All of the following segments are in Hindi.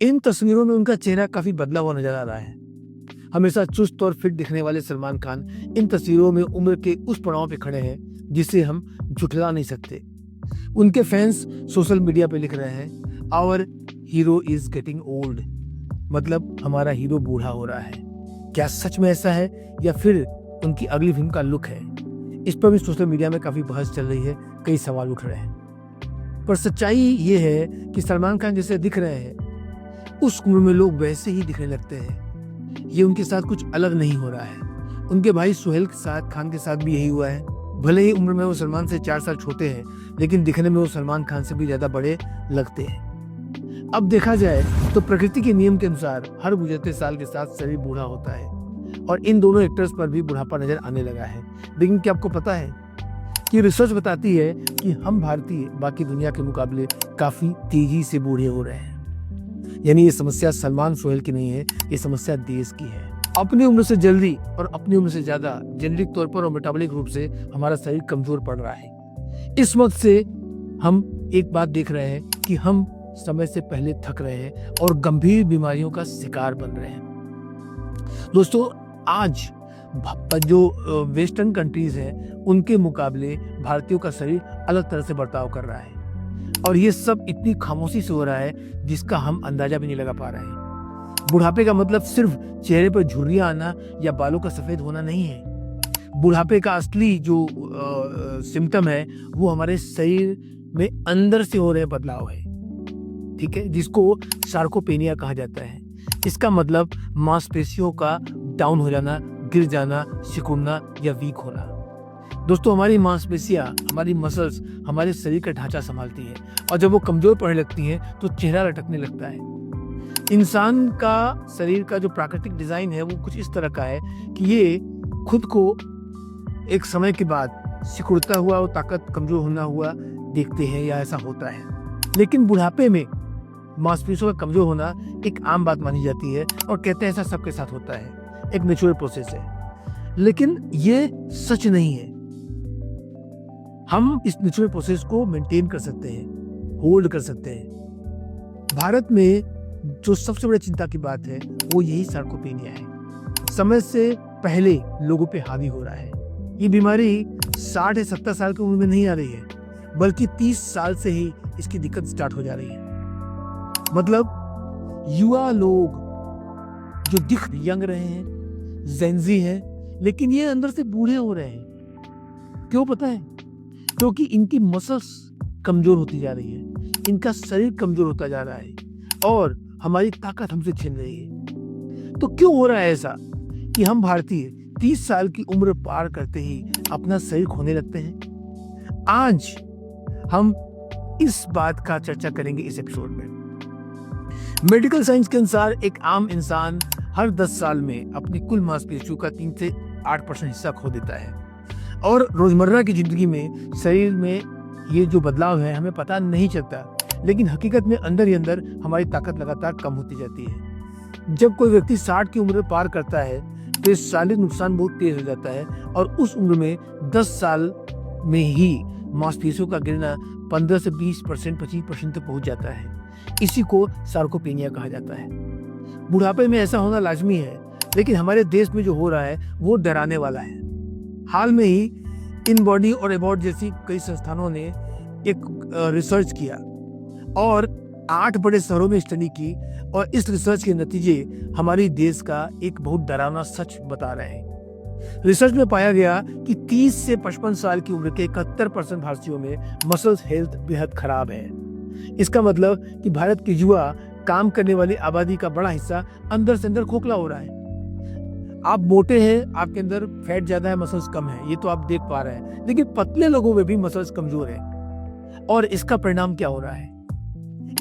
इन तस्वीरों में उनका चेहरा काफी बदला हुआ नजर आ रहा है। हमेशा चुस्त और फिट दिखने वाले सलमान खान इन तस्वीरों में उम्र के उस पड़ाव पे खड़े हैं जिसे हम झुठला नहीं सकते। उनके फैंस सोशल मीडिया पे लिख रहे हैं, our hero is getting old, मतलब हमारा हीरो बूढ़ा हो रहा है। क्या सच में ऐसा है या फिर उनकी अगली फिल्म का लुक है? इस पर भी सोशल मीडिया में काफी बहस चल रही है, कई सवाल उठ रहे हैं। पर सच्चाई ये है कि सलमान खान जैसे दिख रहे हैं उस उम्र में लोग वैसे ही दिखने लगते हैं। ये उनके साथ कुछ अलग नहीं हो रहा है। उनके भाई सुहेल खान के साथ भी यही हुआ है। भले ही उम्र में वो सलमान से 4 साल छोटे हैं, लेकिन दिखने में वो सलमान खान से भी ज्यादा बड़े लगते हैं। अब देखा जाए तो प्रकृति के नियम के अनुसार हर गुजरते साल के साथ शरीर बूढ़ा होता है और इन दोनों एक्टर्स पर भी बुढ़ापा नजर आने लगा है। लेकिन क्या आपको पता है कि रिसर्च बताती है कि हम भारतीय बाकी दुनिया के मुकाबले काफी तेजी से बूढ़े हो रहे हैं। यानी ये समस्या सलमान सुहेल की नहीं है, ये समस्या देश की है। अपनी उम्र से जल्दी और अपनी उम्र से ज्यादा जेनेटिक तौर पर और मेटाबॉलिक रूप से हमारा शरीर कमजोर पड़ रहा है। इस वक्त से हम एक बात देख रहे हैं कि हम समय से पहले थक रहे हैं और गंभीर बीमारियों का शिकार बन रहे हैं। दोस्तों, आज जो वेस्टर्न कंट्रीज हैं उनके मुकाबले भारतीयों का शरीर अलग तरह से बर्ताव कर रहा है और ये सब इतनी खामोशी से हो रहा है जिसका हम अंदाजा भी नहीं लगा पा रहे हैं। बुढ़ापे का मतलब सिर्फ चेहरे पर झुर्रियां आना या बालों का सफेद होना नहीं है। बुढ़ापे का असली जो सिम्टम है वो हमारे शरीर में अंदर से हो रहे बदलाव है, ठीक है, जिसको सार्कोपेनिया कहा जाता है। इसका मतलब मांसपेशियों का डाउन हो जाना, गिर जाना, सिकुड़ना या वीक होना। दोस्तों, हमारी मांसपेशियां, हमारी मसल्स हमारे शरीर का ढांचा संभालती है और जब वो कमजोर पड़ने लगती हैं तो चेहरा लटकने लगता है। इंसान का शरीर का जो प्राकृतिक डिजाइन है वो कुछ इस तरह का है कि ये खुद को एक समय के बाद सिकुड़ता हुआ और ताकत कमजोर होना हुआ देखते हैं या ऐसा होता है। लेकिन बुढ़ापे में मांसपेशियों का कमजोर होना एक आम बात मानी जाती है और कहते हैं ऐसा सबके साथ होता है, एक नेचुरल प्रोसेस है। लेकिन ये सच नहीं है। हम इस नेचुरल प्रोसेस को मेंटेन कर सकते हैं, होल्ड कर सकते हैं। भारत में जो सबसे बड़ी चिंता की बात है वो यही सार्कोपेनिया है। समय से पहले लोगों पे हावी हो रहा है। ये बीमारी 60 या 70 साल की उम्र में नहीं आ रही है, बल्कि 30 साल से ही इसकी दिक्कत स्टार्ट हो जा रही है। मतलब युवा लोग जो दिख यंग रहे हैं, जेंजी हैं, लेकिन ये अंदर से बूढ़े हो रहे हैं। क्यों पता है? क्योंकि इनकी मसल्स कमजोर होती जा रही है, इनका शरीर कमजोर होता जा रहा है और हमारी ताकत हमसे छीन रही है। तो क्यों हो रहा है ऐसा कि हम भारतीय 30 साल की उम्र पार करते ही अपना शरीर खोने लगते हैं? आज हम इस बात का चर्चा करेंगे इस एपिसोड में। मेडिकल साइंस के अनुसार एक आम इंसान हर 10 साल में अपनी कुल मांसपेशियों का 3 से 8% हिस्सा खो देता है और रोजमर्रा की जिंदगी में शरीर में ये जो बदलाव है हमें पता नहीं चलता, लेकिन हकीकत में अंदर ही अंदर हमारी ताकत लगातार कम होती जाती है। जब कोई व्यक्ति 60 की उम्र पार करता है तो इस शारीरिक नुकसान बहुत तेज हो जाता है और उस उम्र में 10 साल में ही मांसपेशियों का गिरना 15 से 20%, 25% तक पहुंच जाता है। इसी को सार्कोपेनिया कहा जाता है। बुढ़ापे में ऐसा होना लाजमी है, लेकिन हमारे देश में जो हो रहा है वो डराने वाला है। हाल में ही इन बॉडी और अबाउट जैसी कई संस्थानों ने एक रिसर्च किया और 8 बड़े शहरों में स्टडी की और इस रिसर्च के नतीजे हमारे देश का एक बहुत डरावना सच बता रहे हैं। रिसर्च में पाया गया कि 30 से 55 साल की उम्र के 71% भारतीयों में मसल्स हेल्थ बेहद खराब है। इसका मतलब कि भारत के युवा काम करने वाली आबादी का बड़ा हिस्सा अंदर से अंदर खोखला हो रहा है। आप मोटे हैं, आपके अंदर फैट ज्यादा है, मसल्स कम है, ये तो आप देख पा रहे हैं, लेकिन पतले लोगों में भी मसल्स कमजोर है। और इसका परिणाम क्या हो रहा है?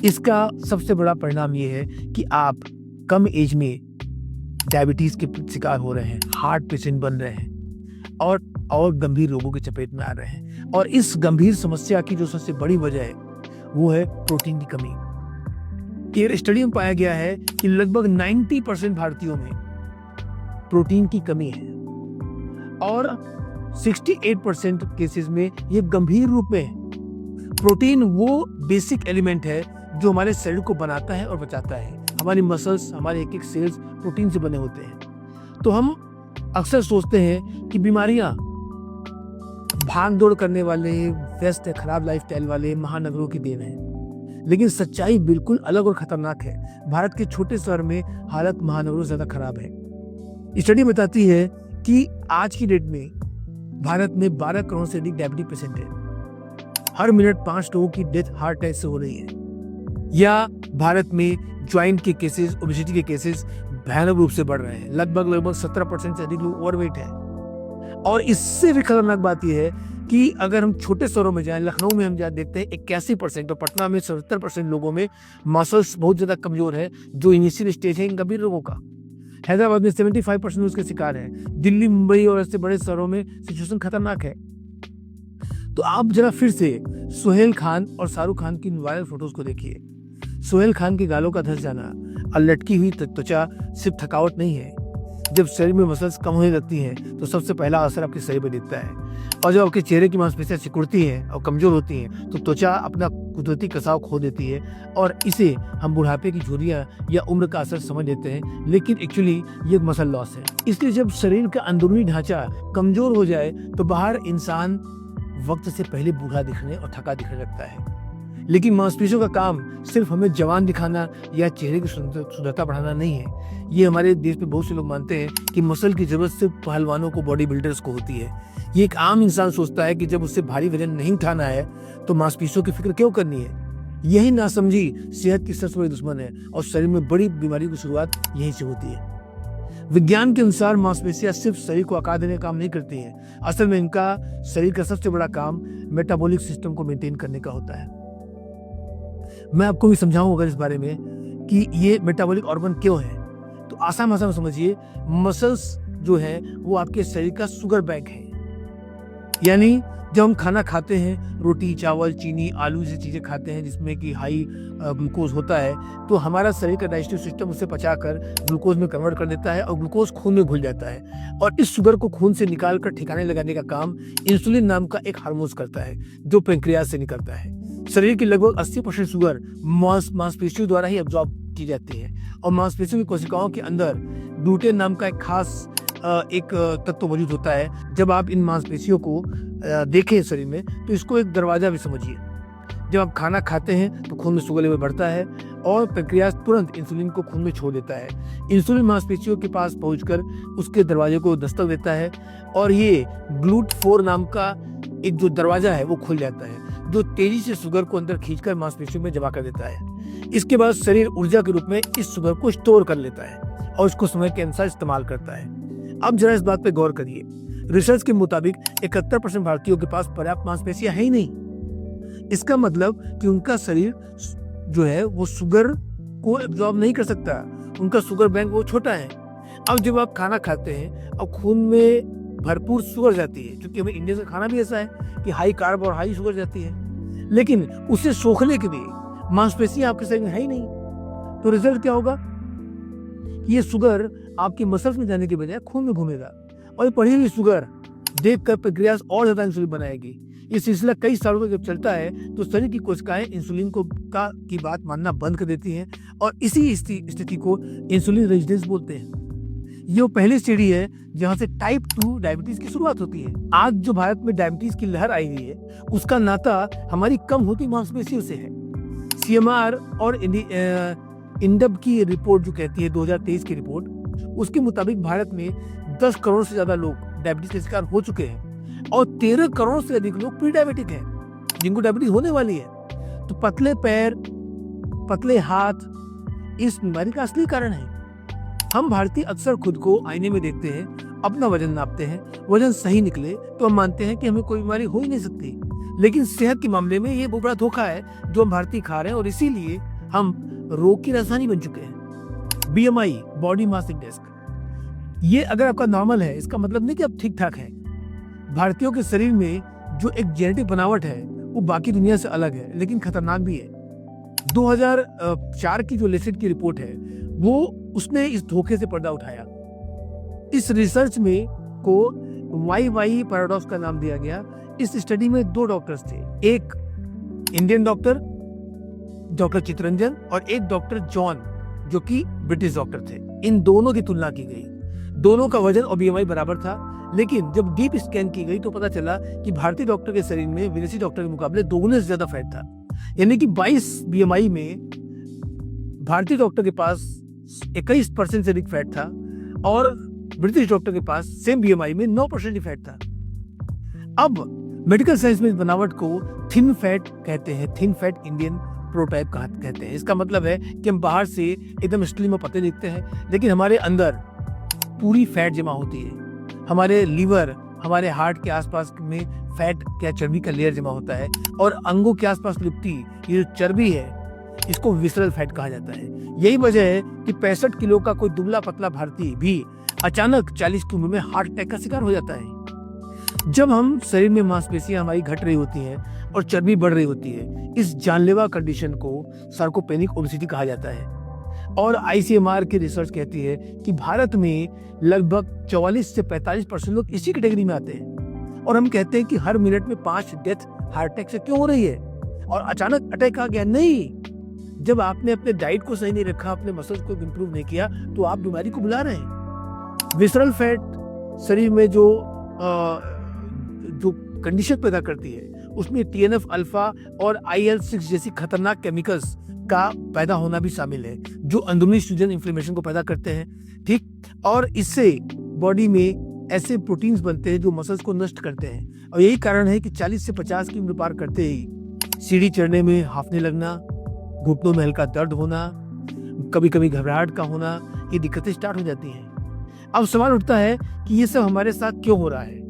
इसका सबसे बड़ा परिणाम ये है कि आप कम एज में डायबिटीज के शिकार हो रहे हैं, हार्ट पेशेंट बन रहे हैं और गंभीर रोगों की चपेट में आ रहे हैं। और इस गंभीर समस्या की जो सबसे बड़ी वजह है वो है प्रोटीन की कमी। ये स्टडी में पाया गया है कि लगभग 90% भारतीयों में प्रोटीन की कमी है और 68% केसेस में ये गंभीर रूप में है। प्रोटीन वो बेसिक एलिमेंट है जो हमारे शरीर को बनाता है और बचाता है। हमारी मसल्स, हमारे एक एक सेल्स प्रोटीन से बने होते हैं। तो हम अक्सर सोचते हैं कि बीमारियां भाग दौड़ करने वाले, व्यस्त खराब लाइफस्टाइल वाले महानगरों की देन है, लेकिन सच्चाई बिल्कुल अलग और खतरनाक है। भारत के छोटे शहर में हालत महानगरों से ज्यादा खराब है। स्टडी बताती है कि आज की डेट में भारत में 12 करोड़ से अधिक डायबिटीज पेशेंट है। हर मिनट 5 लोगों की डेथ हार्ट अटैक से हो रही है। या भारत में ज्वाइंट के केसेस, ओबेसिटी के केसेस भयानक रूप से बढ़ रहे हैं। लगभग 17% से अधिक लोग ओवरवेट है। और इससे भी खतरनाक बात यह है कि अगर हम छोटे शहरों में जाएं, लखनऊ में हम जहाँ देखते हैं 81% और पटना में 77% लोगों में मसल्स बहुत ज्यादा कमजोर है, जो इनिशियल स्टेज है इन गंभीर रोगों का। हैदराबाद में 75% उसके शिकार है। दिल्ली, मुंबई और ऐसे बड़े शहरों में सिचुएशन खतरनाक है। तो आप जरा फिर से सोहेल खान और शाहरुख खान की वायरल फोटोज को देखिए। सोहेल खान के गालों का धंस जाना और लटकी हुई त्वचा सिर्फ थकावट नहीं है। जब शरीर में मसल्स कम होने लगती हैं तो सबसे पहला असर आपके शरीर पर दिखता है। और जब आपके चेहरे की मांसपेशियां सिकुड़ती हैं और कमजोर होती हैं तो त्वचा अपना कुदरती कसाव खो देती है, और इसे हम बुढ़ापे की झुर्रियां या उम्र का असर समझ लेते हैं, लेकिन एक्चुअली ये मसल लॉस है। इसलिए जब शरीर का अंदरूनी ढांचा कमजोर हो जाए तो बाहर इंसान वक्त से पहले बूढ़ा दिखने और थका दिखने लगता है। लेकिन मांसपेशियों का काम सिर्फ हमें जवान दिखाना या चेहरे की सुंदरता बढ़ाना नहीं है। ये हमारे देश में बहुत से लोग मानते हैं कि मसल की जरूरत सिर्फ पहलवानों को, बॉडी बिल्डर्स को होती है। ये एक आम इंसान सोचता है कि जब उससे भारी वजन नहीं उठाना है तो मांसपेशियों की फिक्र क्यों करनी है। यही नासमझी सेहत की सबसे बड़ी दुश्मन है, और शरीर में बड़ी बीमारी की शुरुआत यहीं से होती है। विज्ञान के अनुसार मांसपेशियां सिर्फ शरीर को आकार देने का काम नहीं करती हैं। असल में इनका शरीर का सबसे बड़ा काम मेटाबॉलिक सिस्टम को मेंटेन करने का होता है। मैं आपको भी समझाऊंगा इस बारे में कि ये मेटाबॉलिक ऑर्गन क्यों है। तो आसान भाषा में समझिए, मसल्स जो है वो आपके शरीर का शुगर बैंक है। यानी जब हम खाना खाते हैं, रोटी, चावल, चीनी, आलू जैसी चीजें खाते हैं जिसमें कि हाई ग्लूकोज होता है, तो हमारा शरीर का डाइजेस्टिव सिस्टम उसे पचाकर ग्लूकोज में कन्वर्ट कर देता है और ग्लूकोज खून में घुल जाता है। और इस शुगर को खून से निकालकर ठिकाने लगाने का काम इंसुलिन नाम का एक हार्मोन करता है, जो पेंक्रियाज से निकलता है। शरीर की लगभग 80% शुगर मांसपेशियों द्वारा ही अब्जॉर्ब की जाती है, और मांसपेशियों की कोशिकाओं के अंदर ग्लूटेन नाम का एक खास एक तत्व मौजूद होता है। जब आप इन मांसपेशियों को देखें शरीर में, तो इसको एक दरवाजा भी समझिए। जब आप खाना खाते हैं तो खून में शुगर लेवल बढ़ता है और पेंक्रियाज तुरंत इंसुलिन को खून में छोड़ देता है। इंसुलिन मांसपेशियों के पास पहुंचकर उसके दरवाजे को दस्तक देता है, और ये GLUT4 नाम का एक जो दरवाजा है वो खुल जाता है, जो तेजी से शुगर को अंदर खींचकर मांसपेशियों में जमा कर देता है। इसके बाद शरीर ऊर्जा के रूप में इस शुगर को स्टोर कर लेता है और उसको समय के अनुसार इस्तेमाल करता है। अब जरा इस बात पे गौर करिए। रिसर्च के मुताबिक 71% भारतीयों के पास पर्याप्त मांसपेशियां है ही नहीं। इसका मतलब कि उनका शरीर जो है वो शुगर को एब्जॉर्ब नहीं कर सकता। उनका शुगर बैंक वो छोटा है। अब जब आप खाना खाते हैं और खून में भरपूर शुगर जाती है, क्योंकि हमें इंडिया का खाना भी ऐसा है कि हाई कार्ब और हाई शुगर जाती है, लेकिन उसे सोखने के लिए मांसपेशियां आपके शरीर में है ही नहीं। तो रिजल्ट क्या होगा? ये शुगर आपकी मसल्स में जाने के बजाय खून में घूमेगा, और ये बढ़ी हुई शुगर देखकर पेंक्रियाज और ज्यादा इंसुलिन बनाएगी। ये सिलसिला कई सालों तक जब चलता है तो शरीर की कोशिकाएं इंसुलिन की बात मानना बंद कर देती हैं, और इसी स्थिति को इंसुलिन रेजिस्टेंस बोलते हैं। ये पहली सीढ़ी है जहां से टाइप 2 डायबिटीज की शुरुआत होती है। आज जो भारत में डायबिटीज की लहर आई हुई है, उसका नाता हमारी कम होती मांसपेशियों से है। CMR और इंडब की रिपोर्ट जो कहती है 2023 की रिपोर्ट, उसके मुताबिक भारत में 10 करोड़ से ज्यादा लोग डायबिटीज के शिकार हो चुके हैं, और 13 करोड़ से अधिक लोग प्री डायबिटिक हैं, जिनको डायबिटीज होने वाली है। तो पतले पैर, पतले हाथ इस बीमारी का असली कारण है। हम भारतीय अक्सर खुद को आईने में देखते हैं, अपना वजन नापते हैं, वजन सही निकले तो हम मानते हैं कि हमें कोई बीमारी हो ही नहीं सकती। लेकिन सेहत के मामले में ये बहुत बड़ा धोखा है जो हम भारतीय खा रहे हैं, और इसीलिए हम रोग की राजधानी बन चुके हैं। BMI, बॉडी मास इंडेक्स, ये अगर आपका नॉर्मल है, इसका मतलब नहीं कि आप ठीक ठाक हैं। भारतीयों के शरीर में जो एक जेनेटिक बनावट है वो बाकी दुनिया से अलग है, लेकिन खतरनाक भी है। 2004 की जो लेसेट की रिपोर्ट है वो उसने इस धोखे से पर्दा उठाया। इस रिसर्च में को YY पैराडॉक्स का नाम दिया गया। इस स्टडी में 2 डॉक्टर्स थे, एक इंडियन डॉक्टर चितरंजन और एक डॉक्टर जॉन जो कि ब्रिटिश डॉक्टर थे। इन दोनों की तुलना की गई, दोनों का वजन और बीएमआई बराबर था, लेकिन जब डीप स्कैन की गई तो पता चला कि भारतीय डॉक्टर के शरीर में विदेशी डॉक्टर के मुकाबले दोगुने से ज्यादा फैट था। यानी कि 22 बीएमआई में भारतीय डॉक्टर के पास 21% से अधिक फैट था और ब्रिटिश डॉक्टर के पास सेम बीएमआई में 9% ही फैट था। अब मेडिकल साइंस में इस बनावट को थिन फैट कहते हैं, थिन फैट इंडियन प्रोटाइप कहते हैं। इसका मतलब है कि हम बाहर से एकदम स्लिम और पतले दिखते हैं, लेकिन हमारे अंदर पूरी फैट जमा होती है। हमारे लीवर, हमारे हार्ट के आसपास में फैट या चर्बी का लेयर जमा होता है और अंगों के आसपास लिपटी ये जो चर्बी है इसको विसरल फैट कहा जाता है। यही वजह है कि 65 किलो का कोई दुबला पतला भारतीय भी अचानक 40 की उम्र में हार्ट अटैक का शिकार हो जाता है। जब हम शरीर में मांसपेशियां हमारी घट रही होती हैं और चर्बी बढ़ रही होती है, इस जानलेवा कंडीशन को सार्कोपेनिक ओबेसिटी कहा जाता है। और आईसीएमआर की रिसर्च कहती है कि भारत में लगभग 44 से 45% लोग इसी कैटेगरी में आते हैं। और हम कहते हैं कि हर मिनट में 5 डेथ हार्ट अटैक से क्यों हो रही है और अचानक अटैक आ गया। नहीं, जब आपने अपने डाइट को सही नहीं रखा, अपने मसल्स को इंप्रूव नहीं किया, तो आप बीमारी को बुला रहे हैं। विसरल फैट शरीर में जो कंडीशन पैदा करती है उसमें टीएनएफ अल्फा और IL-6 जैसी खतरनाक केमिकल्स का पैदा होना भी शामिल है, जो अंदरूनी सूजन इन्फ्लेमेशन को पैदा करते हैं। ठीक, और इससे बॉडी में ऐसे प्रोटीन्स बनते हैं जो मसल्स को नष्ट करते हैं। और यही कारण है कि 40 से 50 की उम्र पार करते ही सीढ़ी चढ़ने में हांफने लगना, घुटनों में हल्का दर्द होना, कभी कभी घबराहट का होना, ये दिक्कतें स्टार्ट हो जाती हैं। अब सवाल उठता है कि ये सब हमारे साथ क्यों हो रहा है।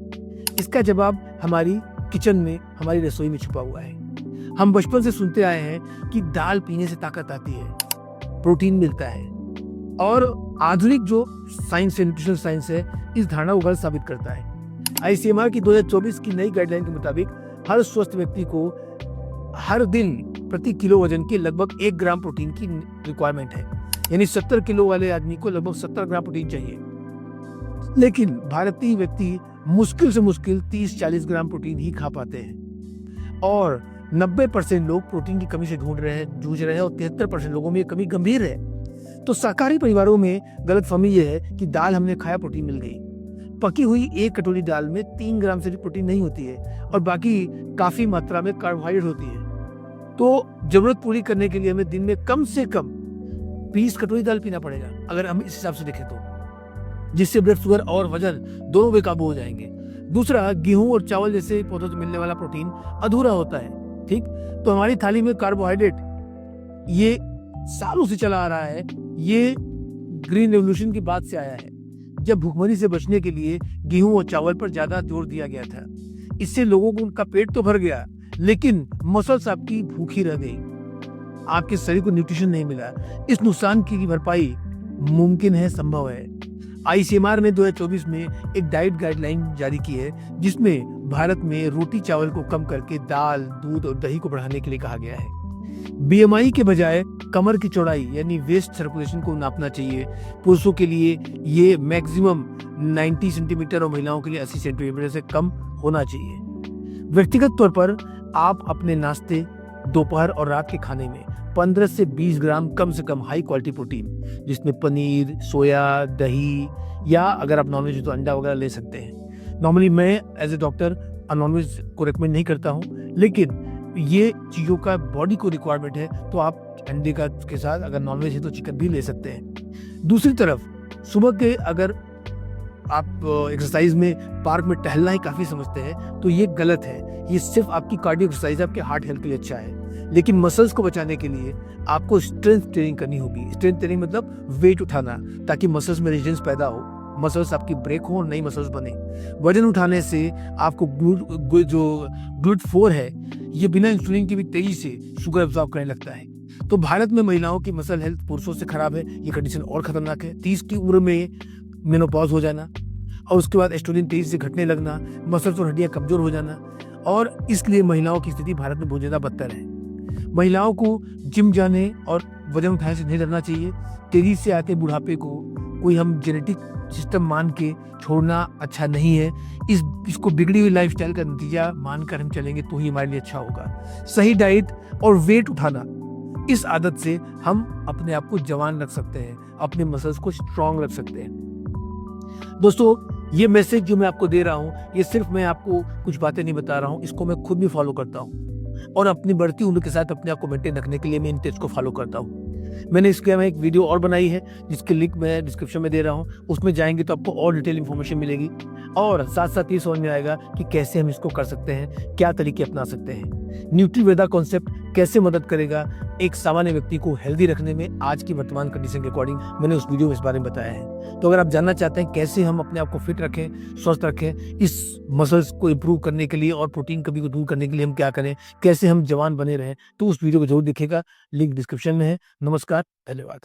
इसका जवाब हमारी किचन में, हमारी रसोई में छुपा हुआ है। हम बचपन से सुनते आए हैं कि दाल पीने से ताकत आती है, प्रोटीन मिलता है, और आधुनिक जो साइंस है, न्यूट्रिशनल साइंस है, इस धारणा को गलत साबित करता है। आईसीएमआर की 2024 की नई गाइडलाइन के मुताबिक हर स्वस्थ व्यक्ति को हर दिन प्रति किलो वजन के लगभग 1 ग्राम प्रोटीन की रिक्वायरमेंट है। यानी 70 किलो वाले आदमी को लगभग 70 ग्राम प्रोटीन चाहिए, लेकिन भारतीय व्यक्ति मुश्किल से मुश्किल 30-40 ग्राम प्रोटीन ही खा पाते हैं। और 90% लोग प्रोटीन की कमी से जूझ रहे हैं और 73% लोगों में ये कमी गंभीर है। तो शाकाहारी परिवारों में गलतफहमी ये है कि दाल हमने खाया, प्रोटीन मिल गई। पकी हुई 1 कटोरी दाल में 3 ग्राम से भी प्रोटीन नहीं होती है और बाकी काफी मात्रा में कार्बोहाइड्रेट होती है। तो जरूरत पूरी करने के लिए हमें दिन में कम से कम 20 कटोरी दाल पीना पड़ेगा, अगर हम इस हिसाब से देखें तो, जिससे ब्लड शुगर और वजन दोनों बेकाबू हो जाएंगे। दूसरा, गेहूं और चावल जैसे पौधों से मिलने वाला प्रोटीन अधूरा होता है। ठीक, तो हमारी थाली में कार्बोहाइड्रेट ये सालों से चला आ रहा है। ये ग्रीन रेवोल्यूशन की बात से आया है, जब भूखमरी से बचने के लिए गेहूं और चावल पर ज्यादा जोर दिया गया था। इससे लोगों को उनका पेट तो भर गया, लेकिन मसल्स आपकी भूखी रह गई, आपके शरीर को न्यूट्रिशन नहीं मिला। इस नुकसान की भरपाई मुमकिन है, संभव है। आईसीएमआर ने 2024 में एक डाइट गाइडलाइन जारी की है, जिसमें भारत में रोटी चावल को कम करके दाल, दूध और दही को बढ़ाने के लिए कहा गया है। बीएमआई के बजाय कमर की चौड़ाई यानी वेस्ट सर्कुलेशन को नापना चाहिए। पुरुषों के लिए ये मैक्सिमम 90 सेंटीमीटर और महिलाओं के लिए 80 सेंटीमीटर से कम होना चाहिए। व्यक्तिगत तौर पर आप अपने नाश्ते, दोपहर और रात के खाने में 15 से 20 ग्राम कम से कम हाई क्वालिटी प्रोटीन, जिसमें पनीर, सोया, दही, या अगर आप नॉनवेज तो अंडा वगैरह ले सकते हैं। नॉर्मली मैं एज ए डॉक्टर नॉनवेज को रिकमेंड नहीं करता हूँ, लेकिन ये चीज़ों का बॉडी को रिक्वायरमेंट है, तो आप अंडे का के साथ अगर नॉनवेज है तो चिकन भी ले सकते हैं। दूसरी तरफ सुबह के अगर आप एक्सरसाइज में पार्क में टहलना ही काफ़ी समझते हैं, तो ये गलत है। ये सिर्फ आपकी कार्डियो एक्सरसाइज, आपके हार्ट हेल्थ के लिए अच्छा है, लेकिन मसल्स को बचाने के लिए आपको स्ट्रेंथ ट्रेनिंग करनी होगी। स्ट्रेंथ ट्रेनिंग मतलब वेट उठाना, ताकि मसल्स में रेजिस्टेंस पैदा हो, मसल्स आपकी ब्रेक हो और नई मसल्स बने। वजन उठाने से आपको GLUT4 है, ये बिना इंसुलिन के भी तेजी से शुगर एब्जॉर्ब करने लगता है। तो भारत में महिलाओं की मसल हेल्थ पुरुषों से खराब है। ये कंडीशन और खतरनाक है। 30 की उम्र में मेनोपॉज हो जाना और उसके बाद एस्ट्रोजन तेजी से घटने लगना, मसल्स और हड्डियां कमजोर हो जाना, और इसलिए महिलाओं की स्थिति भारत में बहुत ज्यादा बदतर है। महिलाओं को जिम जाने और वजन उठाने से नहीं डरना चाहिए। तेजी से आते बुढ़ापे को कोई हम जेनेटिक सिस्टम मान के छोड़ना अच्छा नहीं है। इसको बिगड़ी हुई लाइफस्टाइल का नतीजा मानकर हम चलेंगे तो ही हमारे लिए अच्छा होगा। सही डाइट और वेट उठाना इस आदत से हम अपने आप को जवान रख सकते हैं, अपने मसल्स को स्ट्रांग रख सकते हैं। दोस्तों, ये मैसेज जो मैं आपको दे रहा हूँ, ये सिर्फ मैं आपको कुछ बातें नहीं बता रहा हूँ, इसको मैं खुद भी फॉलो करता हूँ और अपनी बढ़ती उम्र के साथ अपने आप को मेंटेन रखने के लिए मैं इन टिप्स को फॉलो करता हूँ। मैंने इसके अलावा एक वीडियो और बनाई है जिसकी लिंक मैं डिस्क्रिप्शन में दे रहा हूँ, उसमें जाएंगे तो आपको और डिटेल इन्फॉर्मेशन मिलेगी और साथ साथ ये समझ में आएगा कि कैसे हम इसको कर सकते हैं, क्या तरीके अपना सकते हैं। न्यूट्रीवेदा कॉन्सेप्ट कैसे मदद करेगा एक सामान्य व्यक्ति को हेल्दी रखने में, आज की वर्तमान कंडीशन के अकॉर्डिंग मैंने उस वीडियो में इस बारे में बताया है। तो अगर आप जानना चाहते हैं कैसे हम अपने आप को फिट रखें, स्वस्थ रखें, इस मसल्स को इम्प्रूव करने के लिए और प्रोटीन कमी को दूर करने के लिए हम क्या करें, कैसे हम जवान बने रहें, तो उस वीडियो को जरूर देखिएगा। लिंक डिस्क्रिप्शन में है। नमस्कार, धन्यवाद।